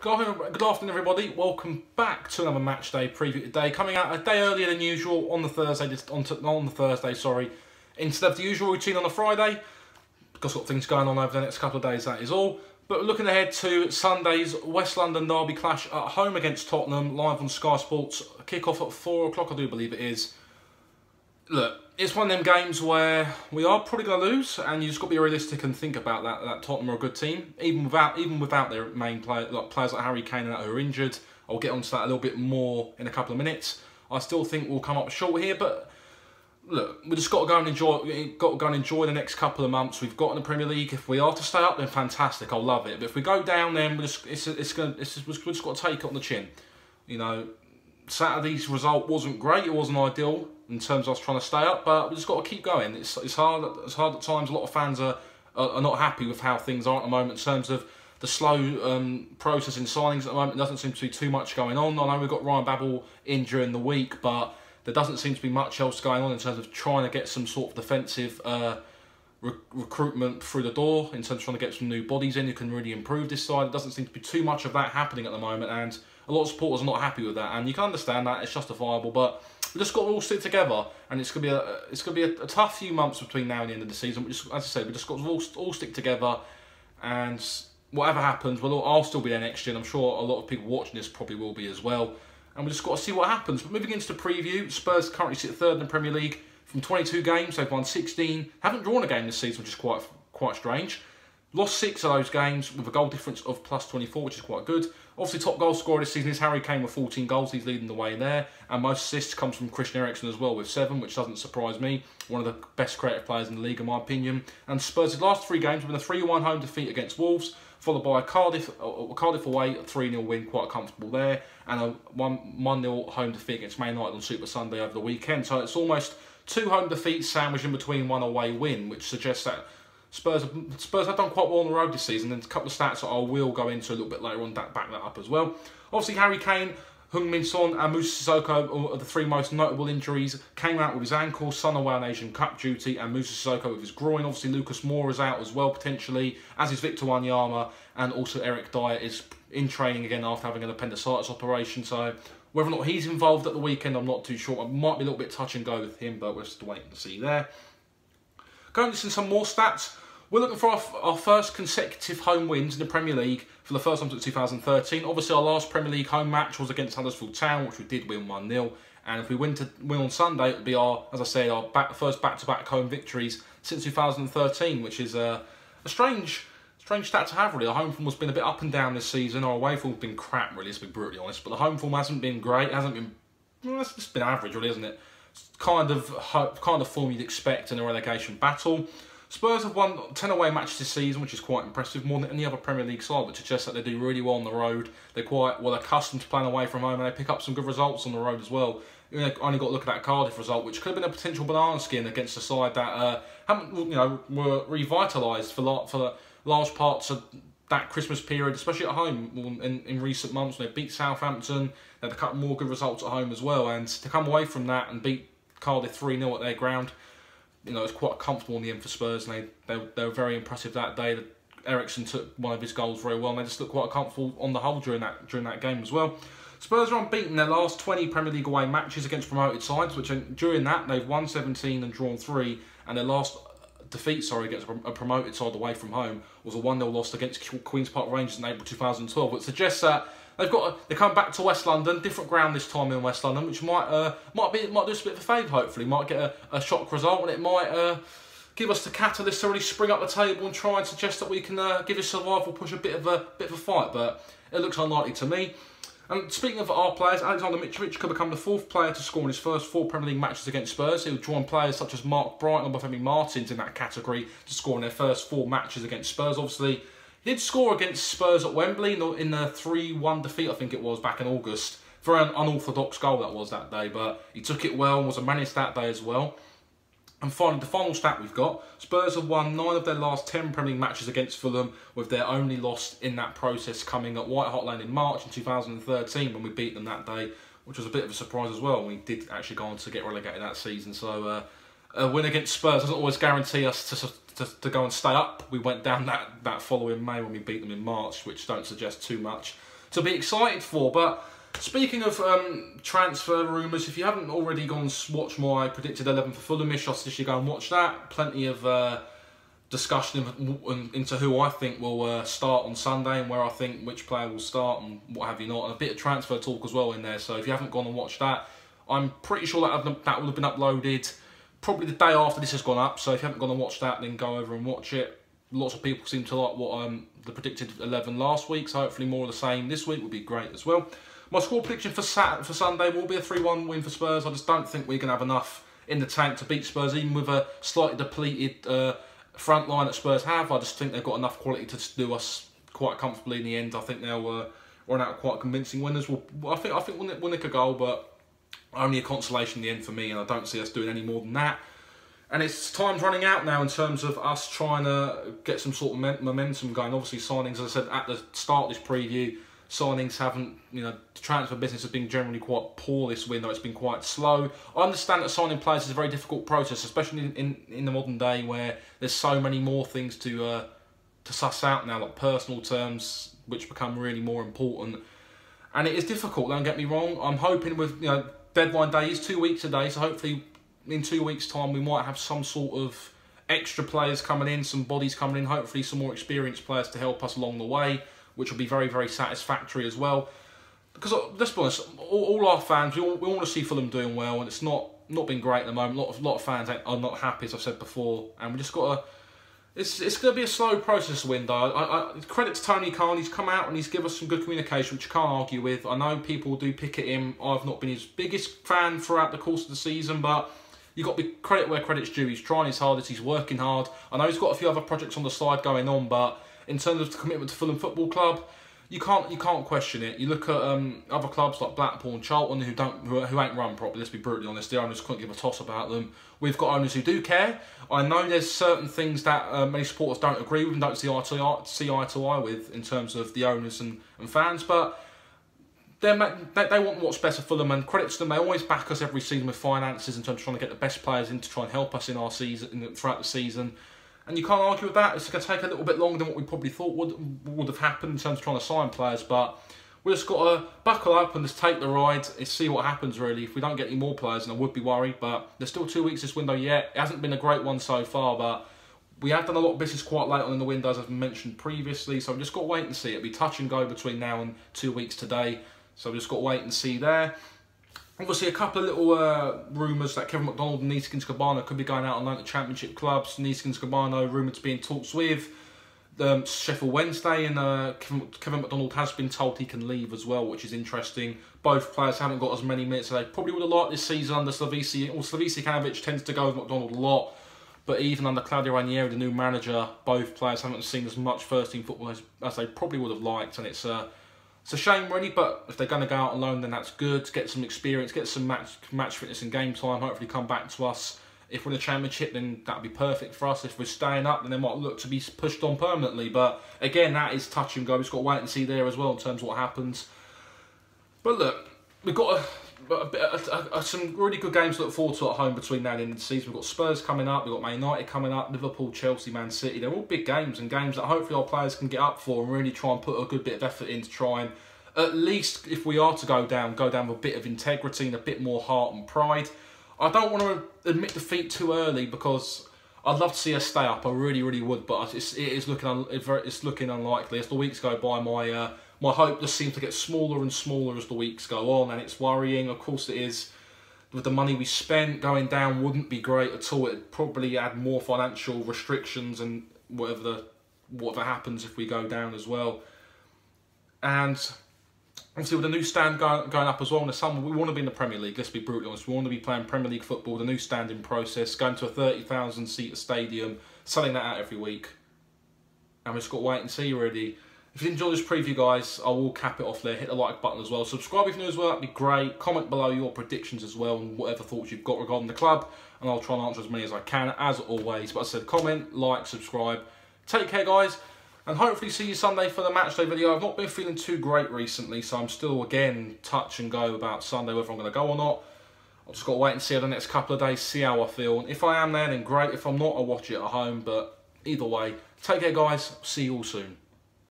Good afternoon, everybody. Welcome back to another match day preview today. Coming out a day earlier than usual on the Thursday. Instead of the usual routine on a Friday. Got sort of things going on over the next couple of days. That is all. But looking ahead to Sunday's West London derby clash at home against Tottenham, live on Sky Sports. Kick-off at 4 o'clock, I do believe it is. Look, it's one of them games where we are probably going to lose, and you just got to be realistic and think about that Tottenham are a good team, even without their main players like Harry Kane and that who are injured. I'll get onto that a little bit more in a couple of minutes. I still think we'll come up short here, but look, we just got to go and enjoy the next couple of months we've got in the Premier League. If we are to stay up, then fantastic, I'll love it. But if we go down, then we've just got to take it on the chin. You know, Saturday's result wasn't great, it wasn't ideal in terms of us trying to stay up, but we just got to keep going. It's hard at times. A lot of fans are not happy with how things are at the moment in terms of the slow process in signings at the moment. There doesn't seem to be too much going on. I know we've got Ryan Babel in during the week, but there doesn't seem to be much else going on in terms of trying to get some sort of defensive recruitment through the door, in terms of trying to get some new bodies in who can really improve this side. There doesn't seem to be too much of that happening at the moment, and a lot of supporters are not happy with that, and you can understand that, it's justifiable, but we just got to all stick together, and it's gonna be a tough few months between now and the end of the season. We just, as I said, we just got to all stick together, and whatever happens, I'll still be there next year, and I'm sure a lot of people watching this probably will be as well. And we just got to see what happens. But moving into the preview, Spurs currently sit third in the Premier League from 22 games. They've won 16, haven't drawn a game this season, which is quite strange. Lost 6 of those games with a goal difference of +24, which is quite good. Obviously, top goal scorer this season is Harry Kane with 14 goals. He's leading the way there. And most assists comes from Christian Eriksen as well with 7, which doesn't surprise me. One of the best creative players in the league, in my opinion. And Spurs' last 3 games have been a 3-1 home defeat against Wolves, followed by a Cardiff away, a 3-0 win, quite comfortable there. And a 1-0 home defeat against Man United on Super Sunday over the weekend. So it's almost 2 home defeats sandwiched in between 1 away win, which suggests that Spurs have done quite well on the road this season. And a couple of stats that I will go into a little bit later on that back that up as well. Obviously, Harry Kane, Heung-min Son and Moussa Sissoko are the 3 most notable injuries. Came out with his ankle, Son away on Asian Cup duty, and Moussa Sissoko with his groin. Obviously, Lucas Moura is out as well, potentially, as is Victor Wanyama, and also Eric Dyer is in training again after having an appendicitis operation. So whether or not he's involved at the weekend, I'm not too sure. It might be a little bit touch and go with him, but we're just waiting to see there. Going to some more stats. We're looking for our first consecutive home wins in the Premier League for the first time since 2013. Obviously, our last Premier League home match was against Huddersfield Town, which we did win 1-0. And if we win on Sunday, it would be our first back-to-back home victories since 2013, which is a strange stat to have, really. Our home form has been a bit up and down this season. Our away form has been crap, really, to be brutally honest. But the home form hasn't been great. It hasn't been... Well, it's just been average, really, isn't it? It's kind of form you'd expect in a relegation battle. Spurs have won 10 away matches this season, which is quite impressive, more than any other Premier League side, which suggests that they do really well on the road. They're quite well accustomed to playing away from home, and they pick up some good results on the road as well. You know, only got to look at that Cardiff result, which could have been a potential banana skin against a side that were revitalised for large parts of that Christmas period, especially at home in recent months. When they beat Southampton, they had a couple more good results at home as well, and to come away from that and beat Cardiff 3-0 at their ground, you know, it's quite comfortable in the end for Spurs, and they were very impressive that day. Eriksen took one of his goals very well, and they just looked quite comfortable on the whole during that game as well. Spurs are unbeaten in their last 20 Premier League away matches against promoted sides, which during that they've won 17 and drawn 3, and their last defeat, against a promoted side away from home was a 1-0 loss against Queen's Park Rangers in April 2012, which suggests that they come back to West London, different ground this time in West London, which might do us a bit of a favour. Hopefully, might get a shock result, and it might give us the catalyst to really spring up the table and try and suggest that we can give this survival push a bit of a fight. But it looks unlikely to me. And speaking of our players, Alexander Mitrovic could become the 4th player to score in his first 4 Premier League matches against Spurs. He'll join players such as Mark Brighton and Bafemi Martins in that category to score in their first 4 matches against Spurs. Obviously, he did score against Spurs at Wembley in the 3-1 defeat, I think it was, back in August. Very unorthodox goal that was that day, but he took it well and was a menace that day as well. And finally, the final stat we've got, Spurs have won 9 of their last 10 Premier League matches against Fulham, with their only loss in that process coming at White Hart Lane in March in 2013 when we beat them that day, which was a bit of a surprise as well. We did actually go on to get relegated that season, so a win against Spurs doesn't always guarantee us to go and stay up. We went down that following May when we beat them in March, which don't suggest too much. to be excited for. But speaking of transfer rumours, if you haven't already gone and watched my predicted 11 for Fulham, I suggest you go and watch that. Plenty of discussion into who I think will start on Sunday and where I think which player will start and what have you not, and a bit of transfer talk as well in there. So if you haven't gone and watched that, I'm pretty sure that will have been uploaded probably the day after this has gone up. So if you haven't gone and watched that, then go over and watch it. Lots of people seem to like what the predicted 11 last week, so hopefully more of the same this week would be great as well. My score prediction for Sunday will be a 3-1 win for Spurs. I just don't think we're going to have enough in the tank to beat Spurs, even with a slightly depleted front line that Spurs have. I just think they've got enough quality to do us quite comfortably in the end. I think they'll run out quite convincing winners. I think we'll nick a goal, but only a consolation in the end for me, and I don't see us doing any more than that. And it's time's running out now in terms of us trying to get some sort of momentum going. Obviously, signings, as I said at the start of this preview, signings haven't, the transfer business has been generally quite poor this window. It's been quite slow. I understand that signing players is a very difficult process, especially in the modern day where there's so many more things to suss out now, like personal terms, which become really more important. And it is difficult, don't get me wrong. I'm hoping with, deadline day is 2 weeks today, so hopefully in 2 weeks' time we might have some sort of extra players coming in, some bodies coming in, hopefully some more experienced players to help us along the way, which will be very, very satisfactory as well. Because let's be honest, all our fans, we want to see Fulham doing well, and it's not been great at the moment. A lot of fans are not happy, as I've said before, and we just got to. It's going to be a slow process window. I credit to Tony Khan. He's come out and he's given us some good communication, which you can't argue with. I know people do pick at him. I've not been his biggest fan throughout the course of the season, but you've got to be credit where credit's due. He's trying his hardest. He's working hard. I know he's got a few other projects on the side going on, but in terms of the commitment to Fulham Football Club, you can't question it. You look at other clubs like Blackpool and Charlton who ain't run properly. Let's be brutally honest. The owners couldn't give a toss about them. We've got owners who do care. I know there's certain things that many supporters don't agree with and don't see eye to eye with in terms of the owners and fans, but they want what's best for Fulham, and credit to them. They always back us every season with finances in terms of trying to get the best players in to try and help us in our season throughout the season. And you can't argue with that. It's going to take a little bit longer than what we probably thought would have happened in terms of trying to sign players, but we just got to buckle up and just take the ride and see what happens, really. If we don't get any more players, then I would be worried, but there's still 2 weeks this window yet. It hasn't been a great one so far, but we have done a lot of business quite late on in the window, as I've mentioned previously, so we've just got to wait and see. It'll be touch and go between now and 2 weeks today, so we've just got to wait and see there. Obviously, a couple of little rumours that Kevin McDonald and Niskins Cabano could be going out on loan to Championship clubs. Niskins Cabano rumoured to be in talks with Sheffield Wednesday, and Kevin McDonald has been told he can leave as well, which is interesting. Both players haven't got as many minutes as they probably would have liked this season under Slavici. Slavici Kanovic tends to go with McDonald a lot, but even under Claudio Ranieri, the new manager, both players haven't seen as much first-team football as they probably would have liked, and it's a shame, really, but if they're going to go out on loan, then that's good. Get some experience, get some match fitness and game time, hopefully come back to us. If we're in the Championship, then that'd be perfect for us. If we're staying up, then they might look to be pushed on permanently. But again, that is touch and go. We've just got to wait and see there as well in terms of what happens. But look, we've got some really good games to look forward to at home between now and the end of the season. We've got Spurs coming up, we've got Man United coming up, Liverpool, Chelsea, Man City. They're all big games, and games that hopefully our players can get up for and really try and put a good bit of effort in to try and, at least if we are to go down with a bit of integrity and a bit more heart and pride. I don't want to admit defeat too early because I'd love to see us stay up. I really, really would, but it's looking unlikely. As the weeks go by, my hope just seems to get smaller and smaller as the weeks go on, and it's worrying. Of course, it is. With the money we spent, going down wouldn't be great at all. It'd probably add more financial restrictions and whatever happens if we go down as well. And obviously, with the new stand going up as well in the summer, we want to be in the Premier League. Let's be brutally honest. We want to be playing Premier League football, the new standing process, going to a 30,000-seat stadium, selling that out every week. And we've just got to wait and see, really. If you enjoyed this preview, guys, I will cap it off there. Hit the like button as well. Subscribe if you're new as well. That'd be great. Comment below your predictions as well and whatever thoughts you've got regarding the club. And I'll try and answer as many as I can, as always. But as I said, comment, like, subscribe. Take care, guys. And hopefully see you Sunday for the matchday video. I've not been feeling too great recently, so I'm still, again, touch and go about Sunday, whether I'm going to go or not. I've just got to wait and see over the next couple of days, see how I feel. And if I am there, then great. If I'm not, I'll watch it at home. But either way, take care, guys. See you all soon.